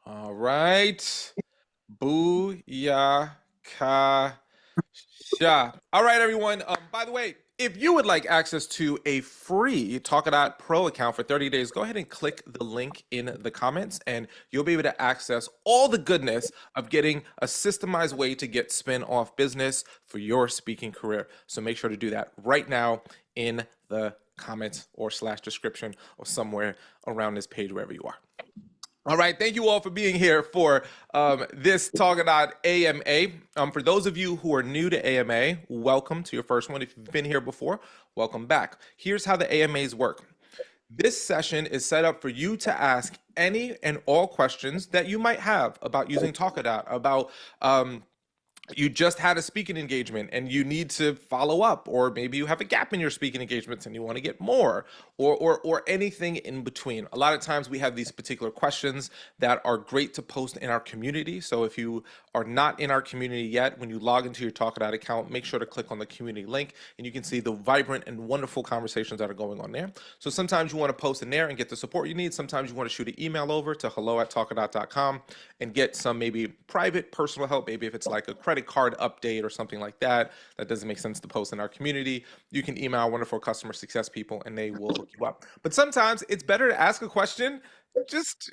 All right. Booyakasha. All right, everyone. By the way, if you would like access to a free Talkadot Pro account for 30 days, go ahead and click the link in the comments, and you'll be able to access all the goodness of getting a systemized way to get spin-off business for your speaking career. So make sure to do that right now in the comments or slash description or somewhere around this page, wherever you are. All right, thank you all for being here for this Talkadot AMA. For those of you who are new to AMA, welcome to your first one. If you've been here before, welcome back. Here's how the AMAs work. This session is set up for you to ask any and all questions that you might have about using Talkadot, about you just had a speaking engagement and you need to follow up, or maybe you have a gap in your speaking engagements and you want to get more, or anything in between. A lot of times we have these particular questions that are great to post in our community. So if you are not in our community yet, when you log into your Talkadot account, make sure to click on the community link and you can see the vibrant and wonderful conversations that are going on there. So sometimes you want to post in there and get the support you need. Sometimes you want to shoot an email over to hello@talkadot.com and get some maybe private personal help. Maybe if it's like a credit card update or something like that, that doesn't make sense to post in our community, you can email wonderful customer success people and they will hook you up. But sometimes it's better to ask a question just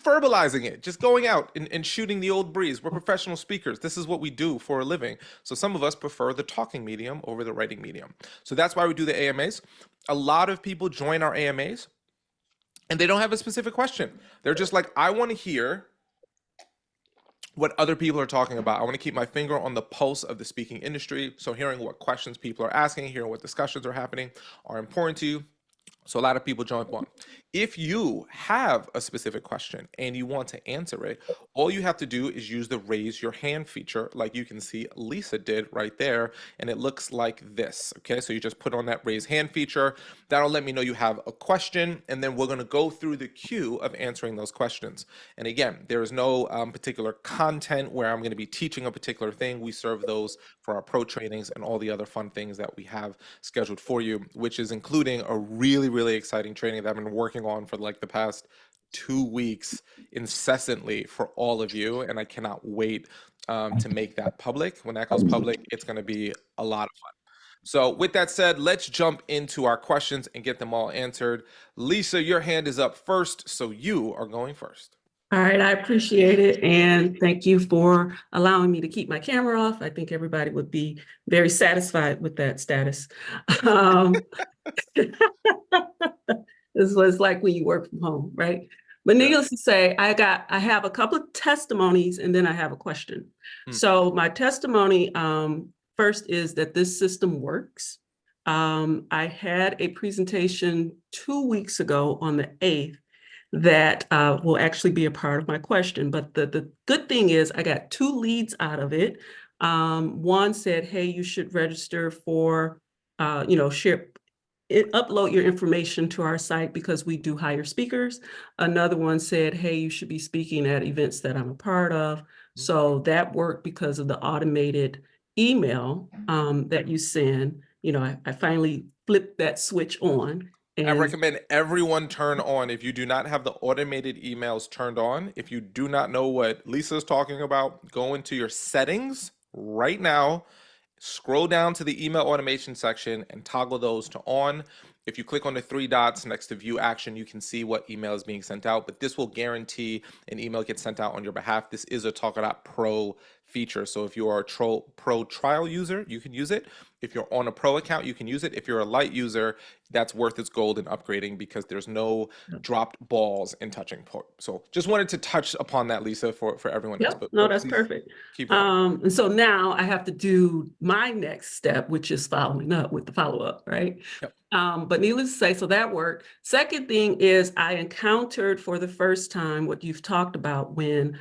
verbalizing it, just going out and shooting the old breeze. We're professional speakers. This is what we do for a living. So some of us prefer the talking medium over the writing medium. So that's why we do the AMAs. A lot of people join our AMAs and they don't have a specific question. They're just like, I want to hear what other people are talking about. I want to keep my finger on the pulse of the speaking industry. So hearing what questions people are asking, hearing what discussions are happening are important to you. So a lot of people jump on. If you have a specific question and you want to answer it, all you have to do is use the raise your hand feature, like you can see Lisa did right there, and it looks like this. Okay, so you just put on that raise hand feature. That'll let me know you have a question, and then we're going to go through the queue of answering those questions. And again, there is no particular content where I'm going to be teaching a particular thing. We serve those for our pro trainings and all the other fun things that we have scheduled for you, which is including a really exciting training that I've been working on for like the past 2 weeks incessantly for all of you, and I cannot wait to make that public. When that goes public, it's going to be a lot of fun. So with that said, let's jump into our questions and get them all answered. Lisa, your hand is up first, so you are going first. All right, I appreciate it. And thank you for allowing me to keep my camera off. I think everybody would be very satisfied with that status. This was like when you work from home, right? But needless to say, I have a couple of testimonies and then I have a question. So my testimony first is that this system works. I had a presentation 2 weeks ago on the 8th that will actually be a part of my question. But the good thing is I got 2 leads out of it. One said, hey, you should register for, upload your information to our site because we do hire speakers. Another one said, hey, you should be speaking at events that I'm a part of. So that worked because of the automated email that you send. I finally flipped that switch on. I recommend everyone turn on, if you do not have the automated emails turned on, if you do not know what Lisa's talking about, go into your settings right now, scroll down to the email automation section and toggle those to on. If you click on the 3 dots next to view action, you can see what email is being sent out, but this will guarantee an email gets sent out on your behalf. This is a Talkadot Pro feature. So if you are a pro trial user, you can use it. If you're on a pro account, you can use it. If you're a light user, that's worth its gold in upgrading because there's no dropped balls in touching port. So just wanted to touch upon that, Lisa, for everyone else. But no, that's perfect. Keep going. And so now I have to do my next step, which is following up with the follow-up, right? Yep. But needless to say, so that worked. Second thing is I encountered for the first time what you've talked about when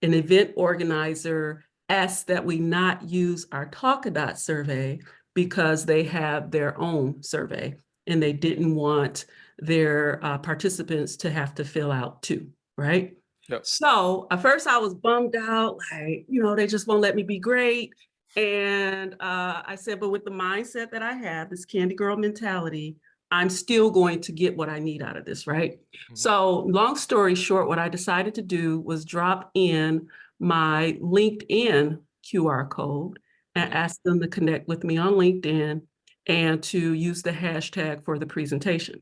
an event organizer asked that we not use our Talkadot survey because they have their own survey and they didn't want their participants to have to fill out too, right? Yep. So at first I was bummed out, like, they just won't let me be great. And I said, but with the mindset that I have, this candy girl mentality, I'm still going to get what I need out of this, right? So long story short, what I decided to do was drop in my LinkedIn QR code and ask them to connect with me on LinkedIn and to use the hashtag for the presentation.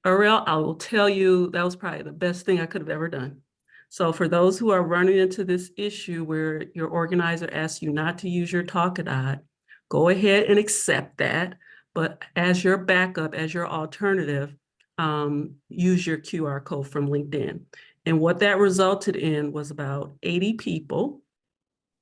Arel, I will tell you, that was probably the best thing I could have ever done. So for those who are running into this issue where your organizer asks you not to use your Talkadot, go ahead and accept that. But as your backup, as your alternative, use your QR code from LinkedIn. And what that resulted in was about 80 people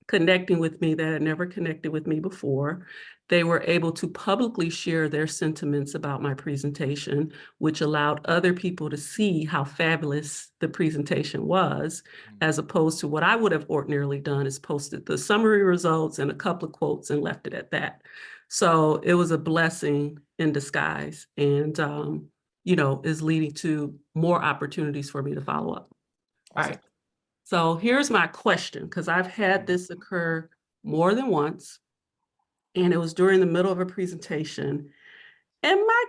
connecting with me that had never connected with me before. They were able to publicly share their sentiments about my presentation, which allowed other people to see how fabulous the presentation was, as opposed to what I would have ordinarily done is posted the summary results and a couple of quotes and left it at that. So it was a blessing in disguise, and is leading to more opportunities for me to follow up. All right. So here's my question, because I've had this occur more than once, and it was during the middle of a presentation, and my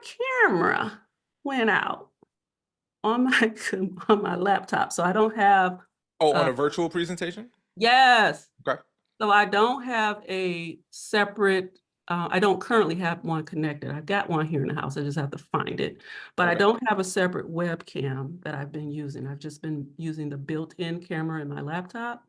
camera went out on my on my laptop. So I don't have. On a virtual presentation? Yes. Okay. So I don't have a separate. I don't currently have one connected. I've got one here in the house. I just have to find it. But I don't have a separate webcam that I've been using. I've just been using the built-in camera in my laptop.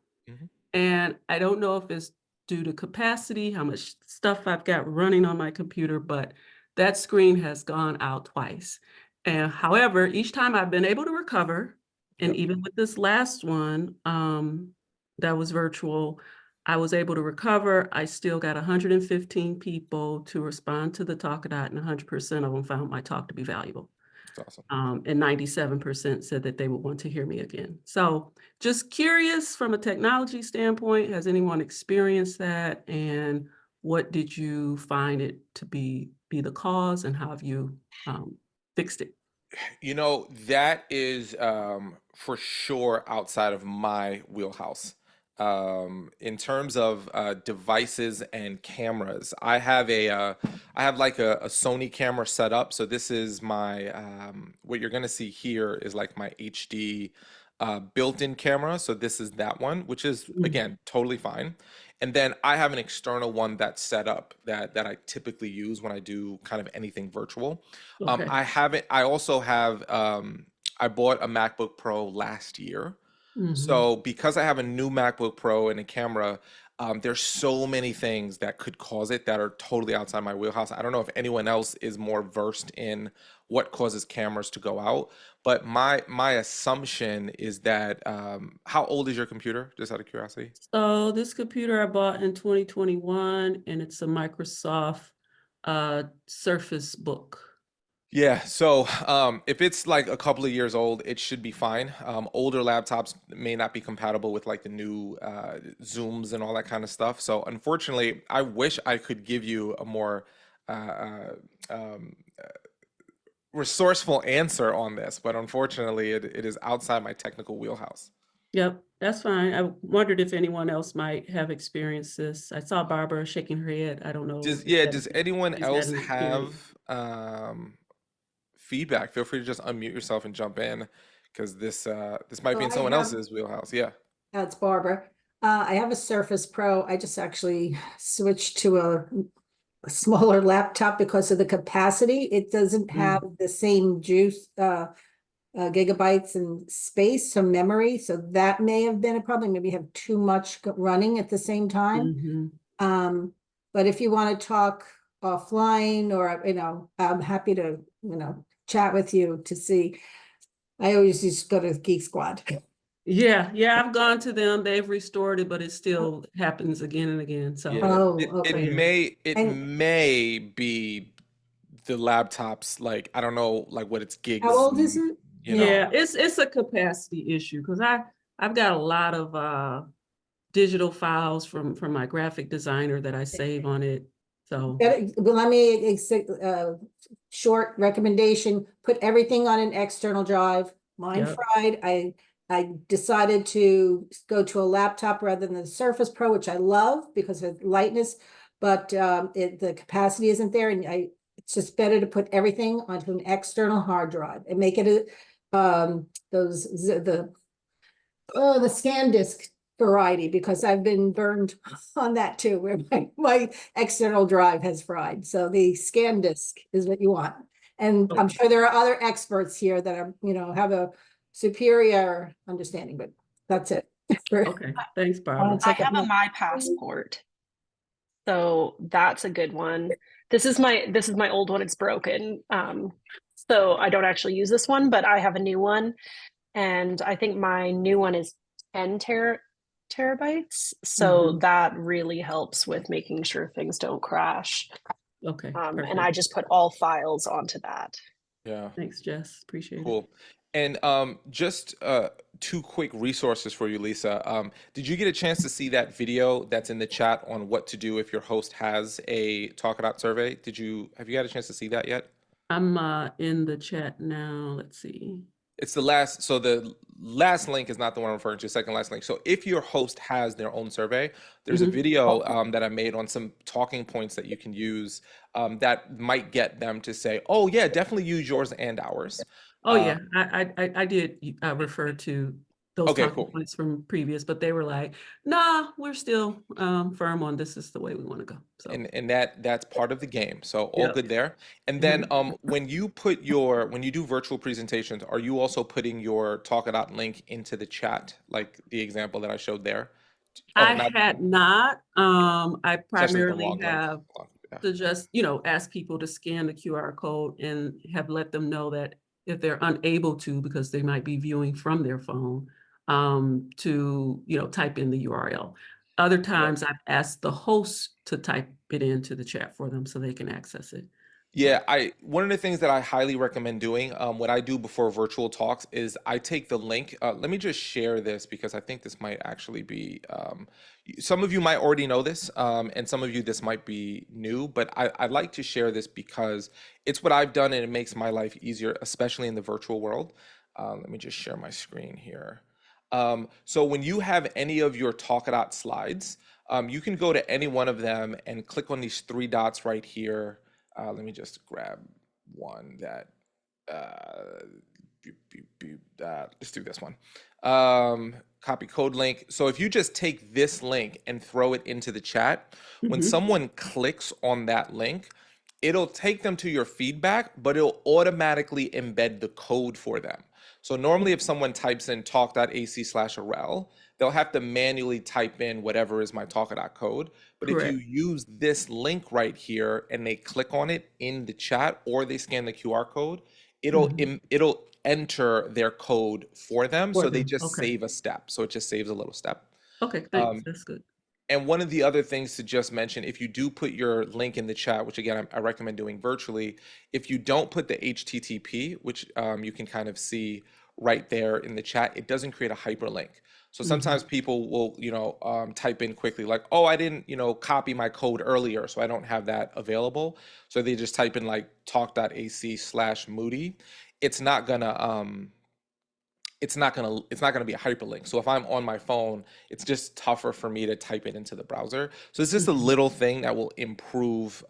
And I don't know if it's due to capacity, how much stuff I've got running on my computer, but that screen has gone out twice. And however, each time I've been able to recover, and even with this last one that was virtual, I was able to recover. I still got 115 people to respond to the Talkadot, and 100% of them found my talk to be valuable. That's awesome. And 97% said that they would want to hear me again. So just curious from a technology standpoint, has anyone experienced that? And what did you find it to be the cause, and how have you fixed it? That is for sure outside of my wheelhouse. In terms of devices and cameras, I have like a Sony camera set up. So this is my what you're gonna see here is like my HD built-in camera. So this is that one, which is again totally fine. And then I have an external one that's set up that I typically use when I do kind of anything virtual. Okay. I also have I bought a MacBook Pro last year. So because I have a new MacBook Pro and a camera, there's so many things that could cause it that are totally outside my wheelhouse. I don't know if anyone else is more versed in what causes cameras to go out, but my assumption is that how old is your computer? Just out of curiosity. So this computer I bought in 2021, and it's a Microsoft Surface Book. Yeah, so if it's like a couple of years old, it should be fine. Older laptops may not be compatible with like the new Zooms and all that kind of stuff. So unfortunately, I wish I could give you a more uh, uh, um, resourceful answer on this, but unfortunately, it is outside my technical wheelhouse. Yep, that's fine. I wondered if anyone else might have experienced this. I saw Barbara shaking her head. I don't know. Does anyone She's had else an experience. have feedback? Feel free to just unmute yourself and jump in because this might be in I someone have, else's wheelhouse. Yeah. that's Barbara. I have a Surface Pro. I just actually switched to a smaller laptop because of the capacity. It doesn't have the same gigabytes and space, so memory. So that may have been a problem. Maybe have too much running at the same time. But if you want to talk offline, or I'm happy to chat with you to see. I always just go to Geek Squad. Yeah, I've gone to them. They've restored it, but it still happens again and again. So It may be the laptops, like I don't know like what its gigs. How old is it? Yeah, it's a capacity issue, because I've got a lot of digital files from my graphic designer that I save on it. So Well, let me short recommendation: put everything on an external drive. Mine fried. I decided to go to a laptop rather than the Surface Pro, which I love because of lightness, but the capacity isn't there, and It's just better to put everything onto an external hard drive and make it the scan disk variety, because I've been burned on that too, where my external drive has fried. So the scan disk is what you want. And I'm sure there are other experts here that are, have a superior understanding, but that's it. Okay, thanks, Barbara. I have a My Passport. So that's a good one. This is my old one. It's broken. So I don't actually use this one, but I have a new one. And I think my new one is 10 terabytes. So that really helps with making sure things don't crash. Okay. And I just put all files onto that. Yeah. Thanks, Jess. Appreciate it. Cool. And just two quick resources for you, Lisa. Did you get a chance to see that video that's in the chat on what to do if your host has a Talkadot survey? Have you had a chance to see that yet? I'm in the chat now. Let's see. It's the last link is not the one I'm referring to, second last link. So if your host has their own survey, there's a video that I made on some talking points that you can use that might get them to say, oh yeah, definitely use yours and ours. Oh yeah, I did refer to those Okay, talking cool. points from previous, but they were like, nah, we're still firm on this is the way we want to go. So And that's part of the game. So all Yep. good there. And then when you do virtual presentations, are you also putting your Talkadot link into the chat, like the example that I showed there? I had not. I Especially the primarily long link. have Yeah. to just, ask people to scan the QR code and have let them know that if they're unable to, because they might be viewing from their phone, to, type in the URL. Other times I've asked the host to type it into the chat for them so they can access it. Yeah, one of the things that I highly recommend doing, what I do before virtual talks is I take the link. Let me just share this because I think this might actually be, some of you might already know this, and some of you this might be new, but I like to share this because it's what I've done and it makes my life easier, especially in the virtual world. Let me just share my screen here. So when you have any of your Talkadot slides, you can go to any one of them and click on these three dots right here. Let me just grab one that, let's do this one. Copy code link. So if you just take this link and throw it into the chat, when someone clicks on that link, it'll take them to your feedback, but it'll automatically embed the code for them. So normally if someone types in talk.ac/Arel, they'll have to manually type in whatever is my Talkadot code. But if you use this link right here and they click on it in the chat or they scan the QR code, it'll enter their code for them. So they just save a step. So it just saves a little step. Okay, thanks. That's good. And one of the other things to just mention, if you do put your link in the chat, which again, I recommend doing virtually, if you don't put the HTTP, which you can kind of see right there in the chat, it doesn't create a hyperlink. So sometimes people will, type in quickly like, oh, I didn't, copy my code earlier, so I don't have that available. So they just type in like talk.ac/Moody. It's not gonna be a hyperlink. So if I'm on my phone, it's just tougher for me to type it into the browser. So it's just a little thing that will improve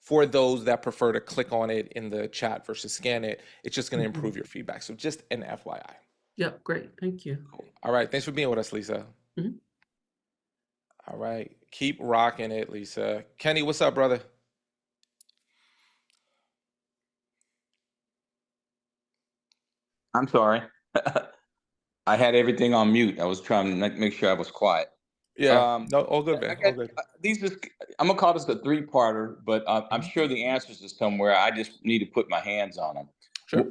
for those that prefer to click on it in the chat versus scan it. It's just going to improve your feedback. So just an FYI. Yep, great. Thank you. Cool. All right. Thanks for being with us, Lisa. All right. Keep rocking it, Lisa. Kenny, what's up, brother? I'm sorry. I had everything on mute. I was trying to make sure I was quiet. Yeah, no, all good, man. All good. I'm gonna call this a three-parter, but I'm sure the answers are somewhere. I just need to put my hands on them. Sure.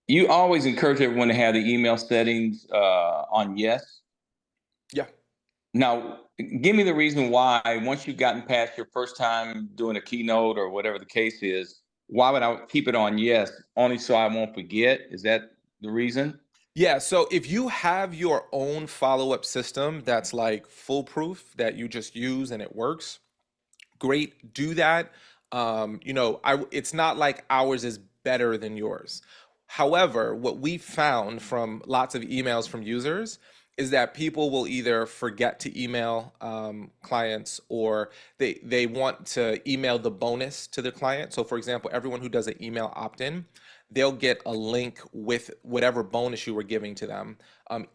You always encourage everyone to have the email settings on yes. Yeah. Now, give me the reason why, once you've gotten past your first time doing a keynote or whatever the case is, why would I keep it on yes? Only so I won't forget? Is that the reason? Yeah, so if you have your own follow-up system that's like foolproof that you just use and it works, great, do that. It's not like ours is better than yours. However, what we found from lots of emails from users is that people will either forget to email clients, or they want to email the bonus to the client. So for example, everyone who does an email opt-in, they'll get a link with whatever bonus you were giving to them,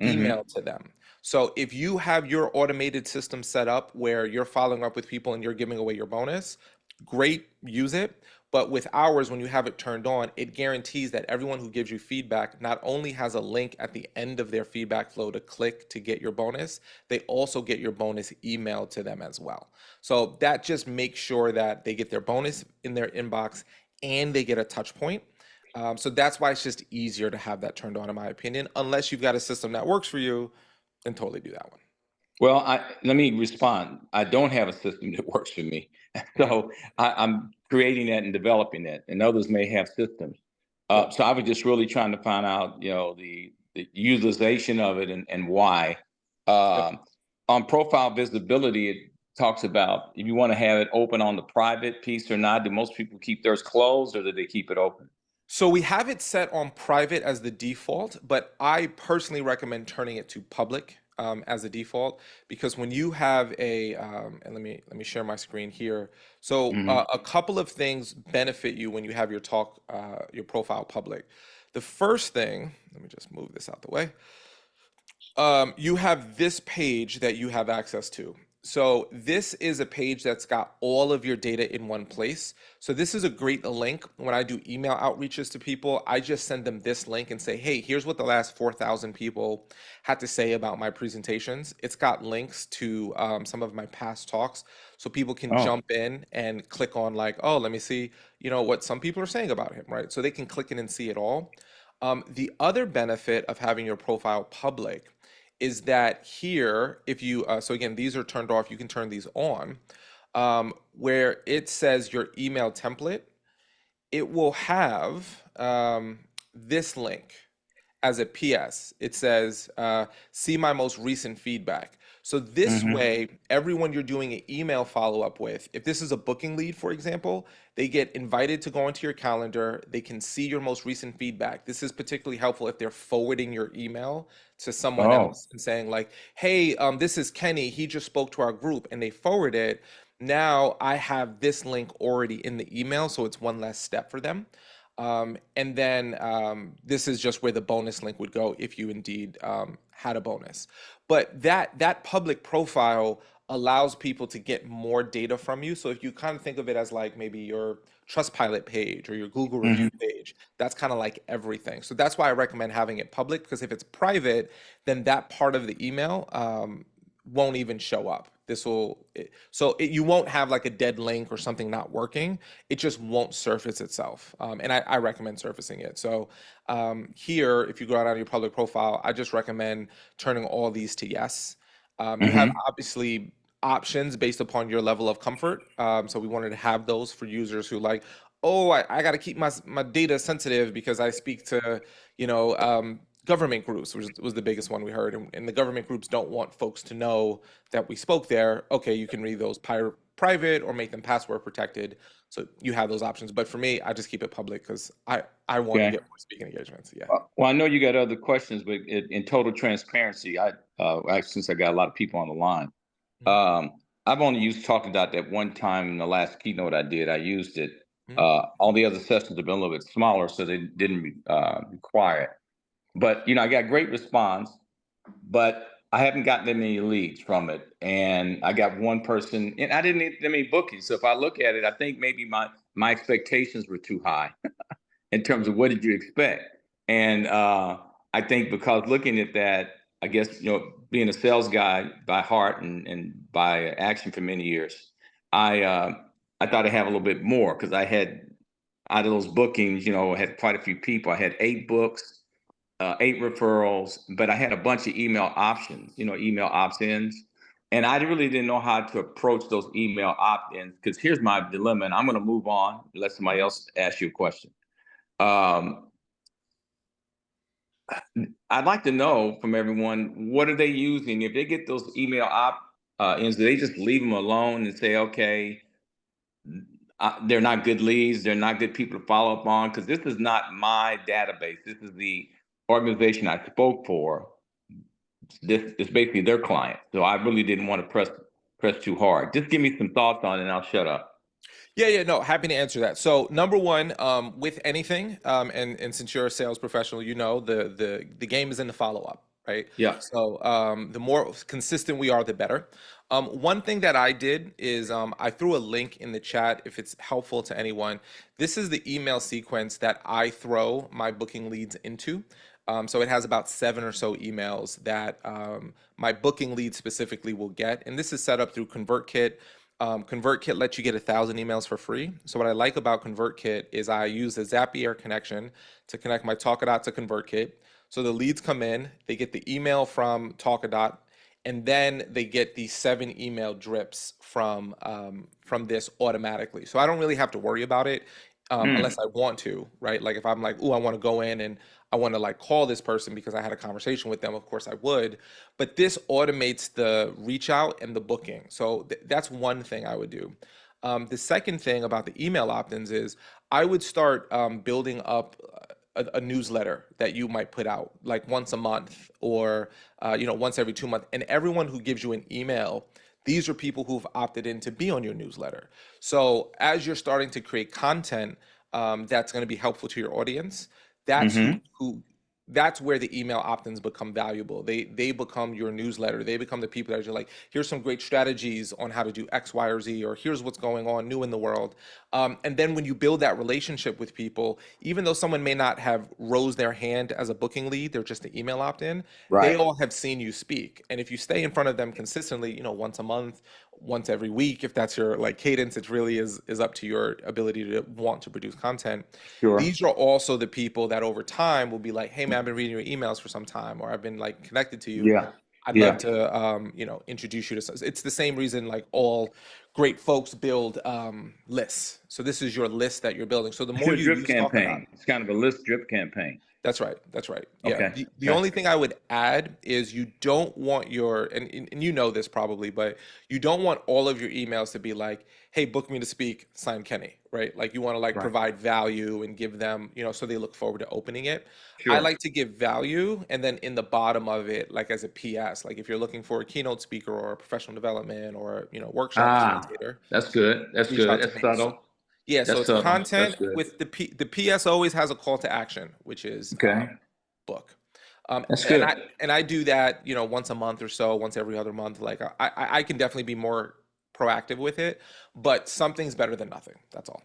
emailed to them. So if you have your automated system set up where you're following up with people and you're giving away your bonus, great, use it. But with ours, when you have it turned on, it guarantees that everyone who gives you feedback not only has a link at the end of their feedback flow to click to get your bonus, they also get your bonus emailed to them as well. So that just makes sure that they get their bonus in their inbox and they get a touch point. So that's why it's just easier to have that turned on, in my opinion. Unless you've got a system that works for you, then totally do that one. Well, let me respond. I don't have a system that works for me. So I'm creating that and developing that, and others may have systems. So I was just really trying to find out, the utilization of it and why. On profile visibility, it talks about if you want to have it open on the private piece or not. Do most people keep theirs closed, or do they keep it open? So we have it set on private as the default, but I personally recommend turning it to public as a default, because when you have and let me share my screen here. So a couple of things benefit you when you have your your profile public. The first thing, let me just move this out the way. You have this page that you have access to. So this is a page that's got all of your data in one place. So this is a great link. When I do email outreaches to people, I just send them this link and say, hey, here's what the last 4,000 people had to say about my presentations. It's got links to some of my past talks. So people can jump in and click on like, oh, let me see, what some people are saying about him, right? So they can click in and see it all. The other benefit of having your profile public is that here, if you, so again, these are turned off, you can turn these on, where it says your email template, it will have this link as a PS. It says, see my most recent feedback. So this way, everyone you're doing an email follow-up with, if this is a booking lead, for example, they get invited to go into your calendar. They can see your most recent feedback. This is particularly helpful if they're forwarding your email to someone else and saying like, hey, this is Kenny. He just spoke to our group, and they forward it. Now I have this link already in the email, so it's one less step for them. And then this is just where the bonus link would go if you indeed had a bonus. But that public profile allows people to get more data from you. So if you kind of think of it as like maybe your Trustpilot page or your Google review page, that's kind of like everything. So that's why I recommend having it public, because if it's private, then that part of the email won't even show up. You won't have like a dead link or something not working. It just won't surface itself. And I recommend surfacing it. So here, if you go out on your public profile, I just recommend turning all these to yes. You have obviously options based upon your level of comfort. So we wanted to have those for users who like, oh, I got to keep my data sensitive because I speak to, government groups, which was the biggest one we heard. And the government groups don't want folks to know that we spoke there. Okay, you can read those private or make them password protected. So you have those options. But for me, I just keep it public because I want to get more speaking engagements. Yeah. Well, I know you got other questions, but in total transparency, since I got a lot of people on the line, I've only used Talkadot that one time in the last keynote I did. I used it. All the other sessions have been a little bit smaller, so they didn't require it. But I got great response, but I haven't gotten that many leads from it. And I got one person, and I didn't need that many bookings. So if I look at it, I think maybe my expectations were too high in terms of what did you expect. And I think because looking at that, I guess, being a sales guy by heart and by action for many years, I thought I'd have a little bit more, because I had, out of those bookings, I had quite a few people. I had 8 books. 8 referrals, but I had a bunch of email options, email opt-ins. And I really didn't know how to approach those email opt-ins, because here's my dilemma, and I'm going to move on, let somebody else ask you a question. I'd like to know from everyone, what are they using? If they get those email opt-ins, do they just leave them alone and say, okay, they're not good leads, they're not good people to follow up on? Because this is not my database. This is the organization I spoke for. it's basically their client. So I really didn't want to press too hard. Just give me some thoughts on it and I'll shut up. Yeah, no, happy to answer that. So number one, with anything, and since you're a sales professional, you know the game is in the follow-up, right? Yeah. So the more consistent we are, the better. One thing that I did is I threw a link in the chat if it's helpful to anyone. This is the email sequence that I throw my booking leads into. So it has about 7 or so emails that my booking lead specifically will get. And this is set up through ConvertKit. ConvertKit lets you get 1,000 emails for free. So what I like about ConvertKit is I use the Zapier connection to connect my Talkadot to ConvertKit. So the leads come in, they get the email from Talkadot, and then they get the 7 email drips from this automatically. So I don't really have to worry about it unless I want to, right? Like if I'm like, oh, I want to go in and I want to like call this person because I had a conversation with them, of course I would. But this automates the reach out and the booking. So that's one thing I would do. The second thing about the email opt-ins is I would start building up a newsletter that you might put out like once a month or once every 2 months. And everyone who gives you an email, these are people who've opted in to be on your newsletter. So as you're starting to create content that's going to be helpful to your audience, that's that's where the email opt-ins become valuable. They become your newsletter. They become the people that are like, here's some great strategies on how to do X, Y, or Z, or here's what's going on new in the world. And then when you build that relationship with people, even though someone may not have rose their hand as a booking lead, they're just an email opt-in, they all have seen you speak. And if you stay in front of them consistently, once a month, once every week, if that's your like cadence, it really is up to your ability to want to produce content. Sure. These are also the people that over time will be like, hey man, I've been reading your emails for some time, or I've been like connected to you. Yeah. I'd love to introduce you to some. It's the same reason like all great folks build lists. So this is your list that you're building. So the more you drip use campaign. It's kind of a list drip campaign. That's right. Yeah. Okay. The only thing I would add is you don't want your, and you know this probably, but you don't want all of your emails to be like, hey, book me to speak, sign Kenny, right? Like you want to like provide value and give them, so they look forward to opening it. Sure. I like to give value, and then in the bottom of it, like as a PS, like if you're looking for a keynote speaker or a professional development or workshop facilitator. That's good. That's good. That's subtle. Yeah, so it's content good. with the PS always has a call to action, which is book. That's good. And I do that, once a month or so, once every other month. Like I can definitely be more proactive with it, but something's better than nothing. That's all.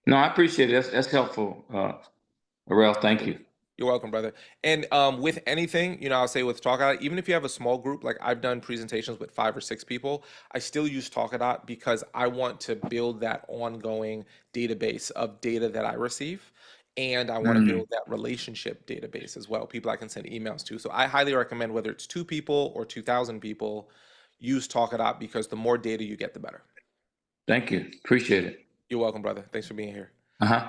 No, I appreciate it. That's helpful, Arel. Thank you. You're welcome, brother. And with anything, I'll say with Talkadot, even if you have a small group, like I've done presentations with 5 or 6 people, I still use Talkadot because I want to build that ongoing database of data that I receive. And I want to build that relationship database as well, people I can send emails to. So I highly recommend, whether it's 2 people or 2,000 people, use Talkadot because the more data you get, the better. Thank you. Appreciate it. You're welcome, brother. Thanks for being here. Uh-huh.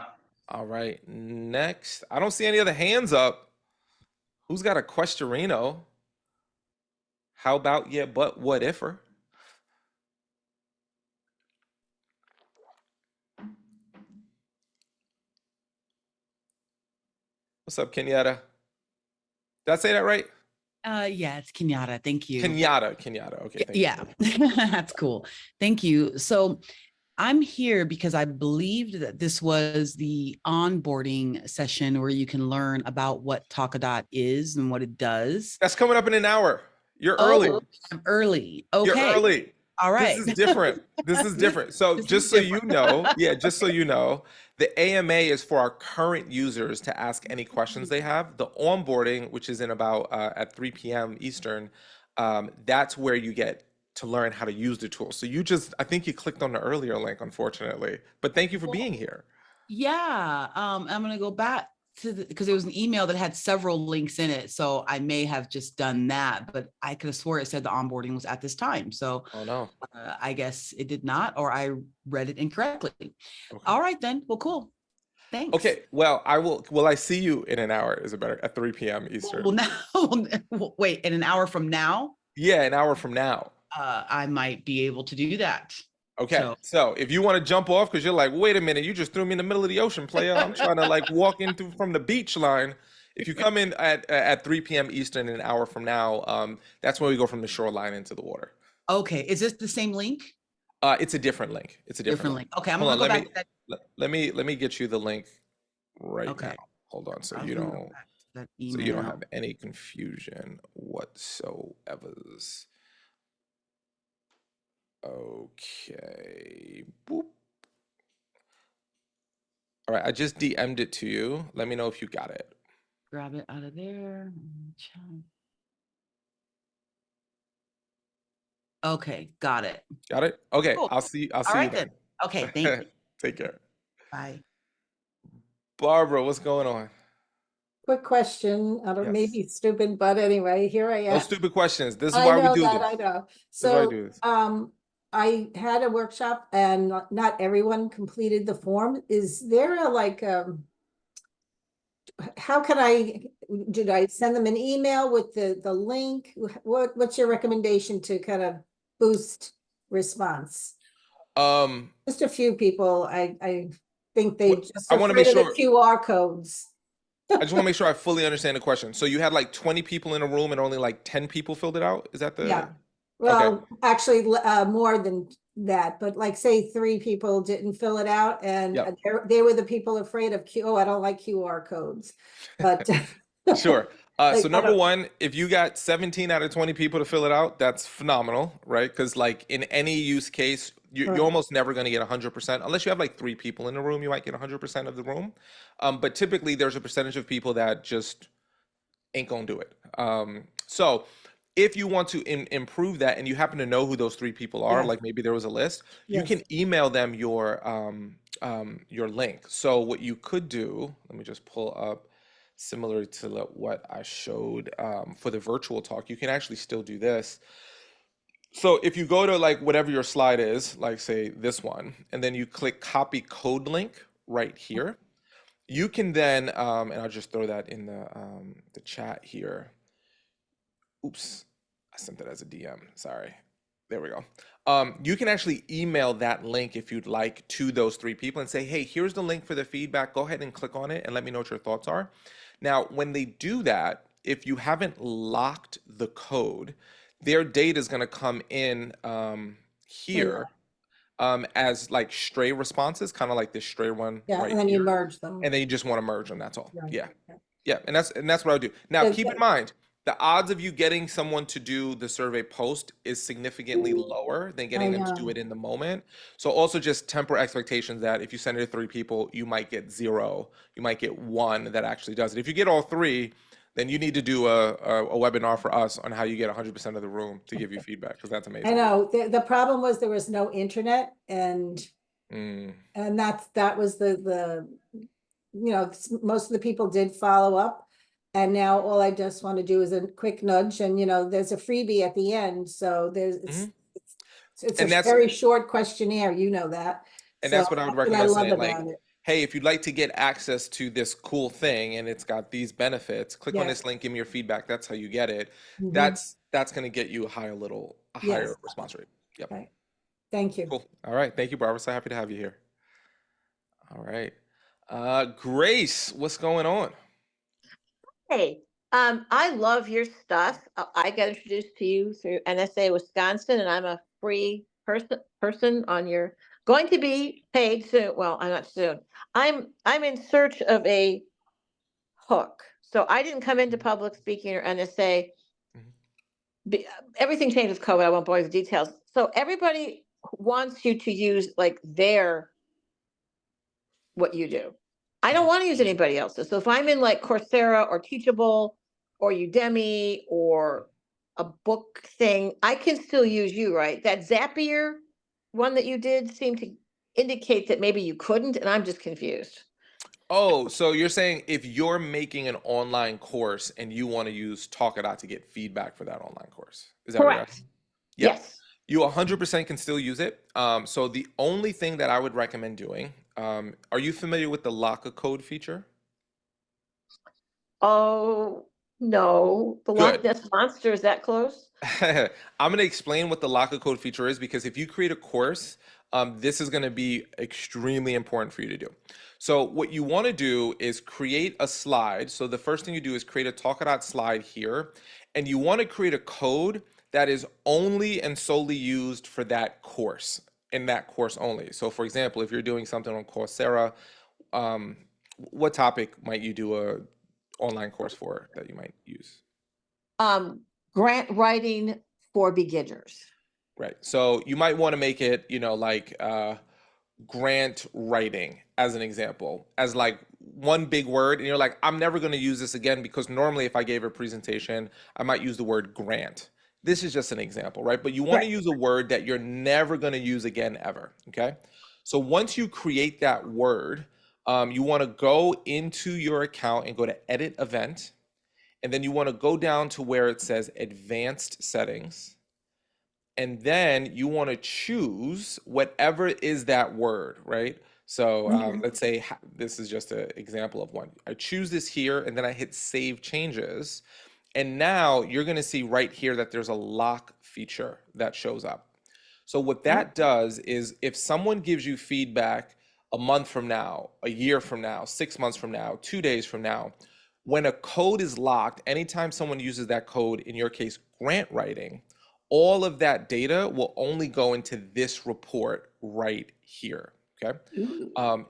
All right, next. I don't see any other hands up. Who's got a questionino? How about but what ifer? What's up, Kenyatta? Did I say that right? Yeah, it's Kenyatta. Thank you. Kenyatta. Okay. Thank you. That's cool. Thank you. So I'm here because I believed that this was the onboarding session where you can learn about what Talkadot is and what it does. That's coming up in an hour. You're early. I'm early. Okay. You're early. All right. This is different. So just so you know, the AMA is for our current users to ask any questions they have. The onboarding, which is in about at 3 p.m. Eastern, that's where you get to learn how to use the tool. So I think you clicked on the earlier link, unfortunately, but thank you for being here. Yeah. I'm going to go back to because there was an email that had several links in it. So I may have just done that, but I could have swore it said the onboarding was at this time. So oh no, I guess it did not, or I read it incorrectly. Okay. All right then. Well, cool. Thanks. Okay. Well, will I see you in an hour? Is it better at 3 p.m. Eastern? Well, now, wait, in an hour from now? Yeah, an hour from now. I might be able to do that. Okay, so if you want to jump off because you're like, wait a minute, you just threw me in the middle of the ocean, player. I'm trying to like walk in from the beach line. if you come in at 3 p.m. Eastern, an hour from now, that's when we go from the shoreline into the water. Okay, is this the same link? It's a different link. It's a different link. Okay, I'm Hold gonna on, go back to that. let me get you the link right Okay. now. Hold on, so I was you gonna go don't back to that so you don't email. have any confusion whatsoever. Okay. Boop. All right, I just DM'd it to you. Let me know if you got it. Grab it out of there. Okay, got it. Got it? Okay, Cool. I'll see All you right then. then. Okay, thank you. Take care. Bye. Barbara, what's going on? Quick question, I don't, Yes. maybe stupid, but anyway, here I No am. stupid questions. This is I why we know do that, this. I know. This is why we So, do this. I had a workshop and not everyone completed the form. Is there a like, how can did I send them an email with the link? What's your recommendation to kind of boost response? Um, Just a few people, I think they What- just I wanna make afraid of the sure- QR codes. I just want to make sure I fully understand the question. So you had like 20 people in a room and only like 10 people filled it out? Is that the Yeah. Well, actually, more than that, but like say 3 people didn't fill it out and Yep. they were the people afraid of I don't like QR codes, but. Sure. Like, So I number don't- one, if you got 17 out of 20 people to fill it out, that's phenomenal, right? Because like in any use case, you're Right. almost never going to get 100%, unless you have like 3 people in the room, you might get 100% of the room. But typically there's a percentage of people that just ain't gonna do it. So if you want to improve that and you happen to know who those 3 people are, Yes. like maybe there was a list, you Yes. can email them your link. So what you could do, let me just pull up similar to what I showed for the virtual talk, you can actually still do this. So if you go to like whatever your slide is, like say this one, and then you click copy code link right here, you can then, and I'll just throw that in the chat here. Oops, I sent it as a DM. Sorry. There we go. You can actually email that link if you'd like to those 3 people and say, hey, here's the link for the feedback. Go ahead and click on it and let me know what your thoughts are. Now, when they do that, if you haven't locked the code, their data is going to come in here as like stray responses, kind of like this stray one Yeah, right and then you here. merge them. And then you just want to merge them. That's all. Right. Yeah. Yeah. And that's what I would do. Now, So keep in that- mind, the odds of you getting someone to do the survey post is significantly lower than getting them to do know. it in the moment. So also just temper expectations that if you send it to 3 people, you might get 0, you might get 1 that actually does it. If you get all 3, then you need to do a webinar for us on how you get 100% of the room to give you feedback, because that's amazing. I know, the problem was there was no internet and Mm. that was the most of the people did follow up. And now all I just want to do is a quick nudge and there's a freebie at the end. So it's And a that's very short questionnaire, that. and So that's what I would what I recommend love saying, like, about it. hey, if you'd like to get access to this cool thing and it's got these benefits, click on Yes. this link, give me your feedback. That's how you get it. Mhm. That's going to get you a higher Yes. response rate. Yep. Right. Thank you. Cool. All right. Thank you, Barbara. So happy to have you here. All right. Grace, what's going on? Hey, I love your stuff. I got introduced to you through NSA Wisconsin, and I'm a free person on your going to be paid soon. Well, I'm not soon. I'm in search of a hook. So I didn't come into public speaking or NSA. Everything changed with COVID. I won't bore you with the details. So everybody wants you to use like what you do. I don't want to use anybody else's. So if I'm in like Coursera or Teachable or Udemy or a book thing, I can still use you, right? That Zapier one that you did seemed to indicate that maybe you couldn't, and I'm just confused. Oh, so you're saying if you're making an online course and you want to use Talkadot to get feedback for that online course, is that what you're Correct. asking? Yeah. Yes. You 100% can still use it. So the only thing that I would recommend doing, are you familiar with the lock a code feature? Oh, no. The Loch Good. Ness Monster is that close? I'm going to explain what the lock a code feature is, because if you create a course this is going to be extremely important for you to do. So what you want to do is create a slide. So the first thing you do is create a Talkadot slide here, and you want to create a code that is only and solely used for that course, in that course only. So for example, if you're doing something on Coursera, what topic might you do a online course for that you might use? Grant writing for beginners. Right. So you might want to make it, like grant writing as an example, as like one big word. And you're like, I'm never going to use this again because normally if I gave a presentation, I might use the word grant. This is just an example, right? But you want to use a word that you're never going to use again ever. Okay. So once you create that word, you want to go into your account and go to edit event. And then you want to go down to where it says advanced settings. And then you want to choose whatever is that word, right? So let's say this is just an example of one. I choose this here and then I hit save changes. And now you're going to see right here that there's a lock feature that shows up. So what that does is if someone gives you feedback a month from now, a year from now, 6 months from now, 2 days from now, when a code is locked, anytime someone uses that code, in your case, grant writing, all of that data will only go into this report right here. Okay.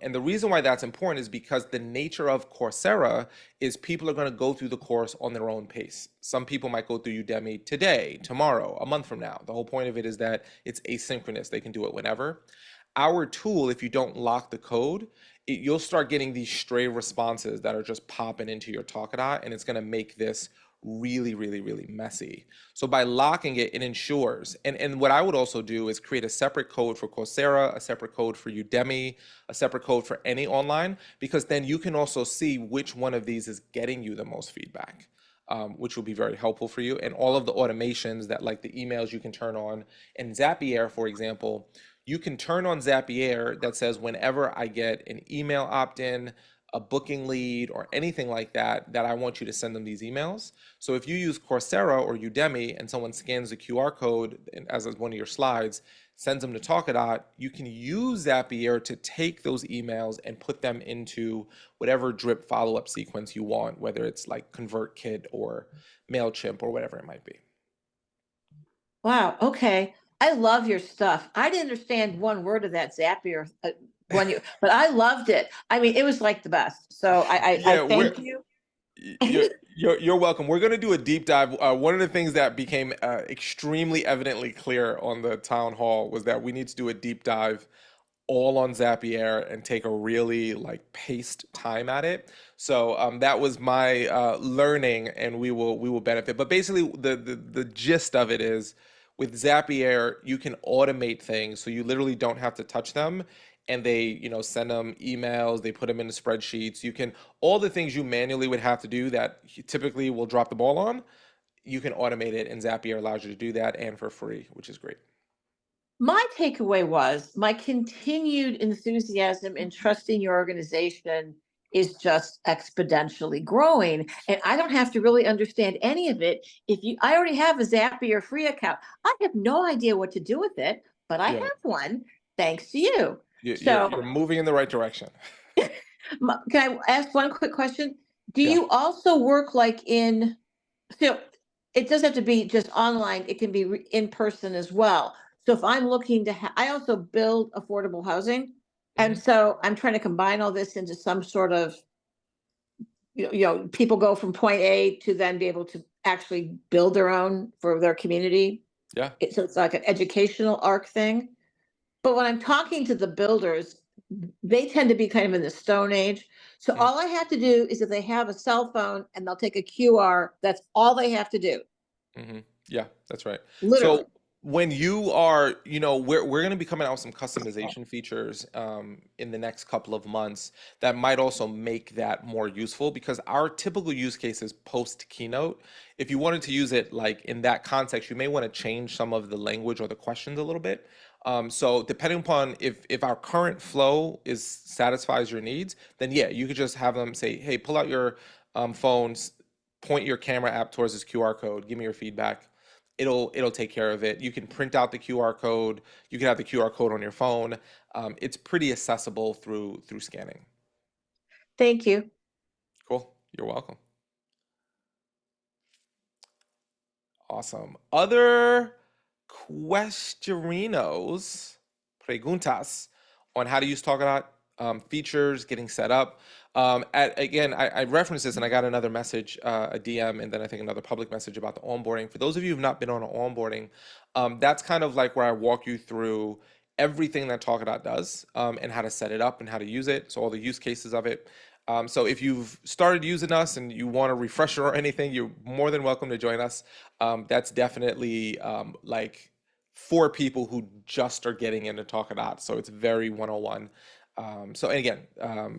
And the reason why that's important is because the nature of Coursera is people are going to go through the course on their own pace. Some people might go through Udemy today, tomorrow, a month from now. The whole point of it is that it's asynchronous. They can do it whenever. Our tool, if you don't lock the code, you'll start getting these stray responses that are just popping into your Talkadot, and it's going to make this really, really, really messy. So by locking it, it ensures, and what I would also do is create a separate code for Coursera, a separate code for Udemy, a separate code for any online, because then you can also see which one of these is getting you the most feedback, which will be very helpful for you. And all of the automations that, like the emails you can turn on. And Zapier, for example, you can turn on Zapier that says whenever I get an email opt-in, a booking lead, or anything like that, that I want you to send them these emails. So if you use Coursera or Udemy and someone scans the QR code as one of your slides, sends them to Talkadot, you can use Zapier to take those emails and put them into whatever drip follow-up sequence you want, whether it's like ConvertKit or MailChimp or whatever it might be. Wow. Okay. I love your stuff. I didn't understand one word of that Zapier but I loved it. I mean, it was like the best. So I thank you. You're welcome. We're going to do a deep dive. One of the things that became extremely evidently clear on the town hall was that we need to do a deep dive all on Zapier and take a really like paced time at it. So that was my learning, and we will benefit. But basically, the gist of it is, with Zapier, you can automate things, so you literally don't have to touch them. And they, send them emails, they put them into spreadsheets. You can, all the things you manually would have to do that typically will drop the ball on, you can automate it, and Zapier allows you to do that, and for free, which is great. My takeaway was my continued enthusiasm in trusting your organization is just exponentially growing. And I don't have to really understand any of it. I already have a Zapier free account. I have no idea what to do with it, but I have one thanks to you. You're moving in the right direction. Can I ask one quick question? Do you also work like so it doesn't have to be just online, it can be in person as well. So if I'm looking to, I also build affordable housing. And so I'm trying to combine all this into some sort of, people go from point A to then be able to actually build their own for their community. Yeah. So it's like an educational arc thing. But when I'm talking to the builders, they tend to be kind of in the Stone Age. So all I have to do is if they have a cell phone and they'll take a QR, that's all they have to do. Yeah, that's right. Literally. So when you are, we're going to be coming out with some customization features in the next couple of months that might also make that more useful, because our typical use case is post keynote. If you wanted to use it like in that context, you may want to change some of the language or the questions a little bit. So depending upon if our current flow satisfies your needs, then yeah, you could just have them say, hey, pull out your phones, point your camera app towards this QR code, give me your feedback. it'll take care of it. You can print out the QR code. You can have the QR code on your phone. It's pretty accessible through scanning. Thank you. Cool. You're welcome. Awesome. Other questionos, preguntas on how to use Talkadot, features, getting set up. Again, I referenced this and I got another message, a DM, and then I think another public message about the onboarding. For those of you who've not been on an onboarding, that's kind of like where I walk you through everything that Talkadot does, and how to set it up and how to use it. So all the use cases of it. So if you've started using us and you want a refresher or anything, you're more than welcome to join us. That's definitely like for people who just are getting into Talkadot. So it's very 101. So again,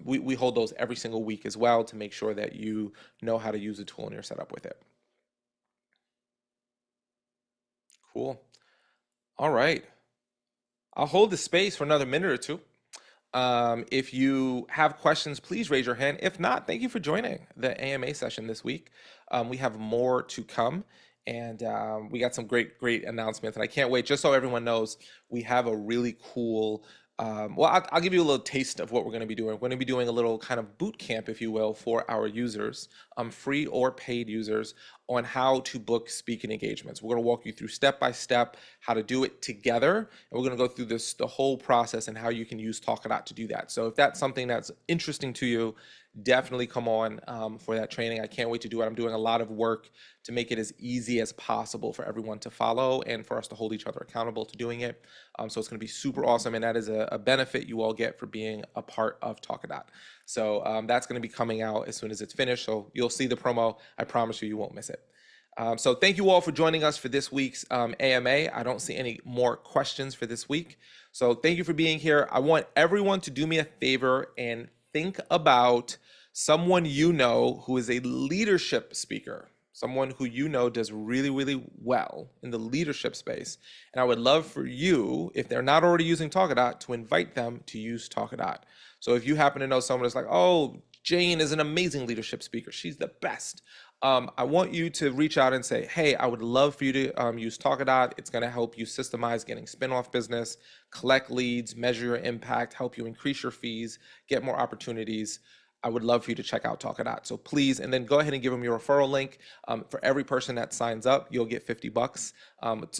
we hold those every single week as well to make sure that you know how to use the tool and you're set up with it. Cool. All right. I'll hold the space for another minute or two. If you have questions, please raise your hand. If not, thank you for joining the AMA session this week. We have more to come, and we got some great announcements, and I can't wait. Just so everyone knows, we have a really cool, well, I'll give you a little taste of what we're going to be doing. We're going to be doing a little kind of boot camp, if you will, for our users, free or paid users, on how to book speaking engagements. We're going to walk you through step by step how to do it together, and we're going to go through the whole process and how you can use Talkadot to do that. So if that's something that's interesting to you, definitely come on for that training. I can't wait to do it. I'm doing a lot of work to make it as easy as possible for everyone to follow and for us to hold each other accountable to doing it. So it's going to be super awesome, and that is a benefit you all get for being a part of Talkadot. So that's going to be coming out as soon as it's finished. So you'll see the promo. I promise you won't miss it. So thank you all for joining us for this week's AMA. I don't see any more questions for this week. So thank you for being here. I want everyone to do me a favor and think about someone you know who is a leadership speaker, someone who you know does really well in the leadership space. And I would love for you, if they're not already using Talkadot, to invite them to use Talkadot. So if you happen to know someone that's like, oh, Jane is an amazing leadership speaker, she's the best. I want you to reach out and say, hey, I would love for you to use Talkadot. It's going to help you systemize getting spin-off business, collect leads, measure your impact, help you increase your fees, get more opportunities. I would love for you to check out Talkadot. So please, and then go ahead and give them your referral link. For every person that signs up, you'll get $50.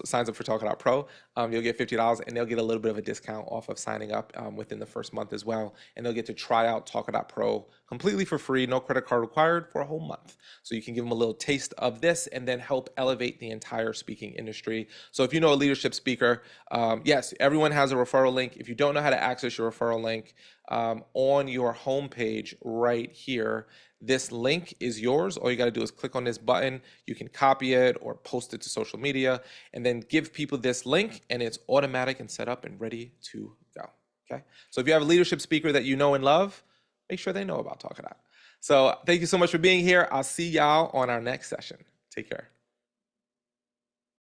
Signs up for Talkadot Pro, you'll get $50, and they'll get a little bit of a discount off of signing up within the first month as well. And they'll get to try out Talkadot Pro completely for free, no credit card required, for a whole month. So you can give them a little taste of this and then help elevate the entire speaking industry. So if you know a leadership speaker, yes, everyone has a referral link. If you don't know how to access your referral link, on your homepage right here, this link is yours. All you got to do is click on this button. You can copy it or post it to social media and then give people this link, and it's automatic and set up and ready to go. Okay. So if you have a leadership speaker that you know and love, make sure they know about Talkadot. So thank you so much for being here. I'll see y'all on our next session. Take care.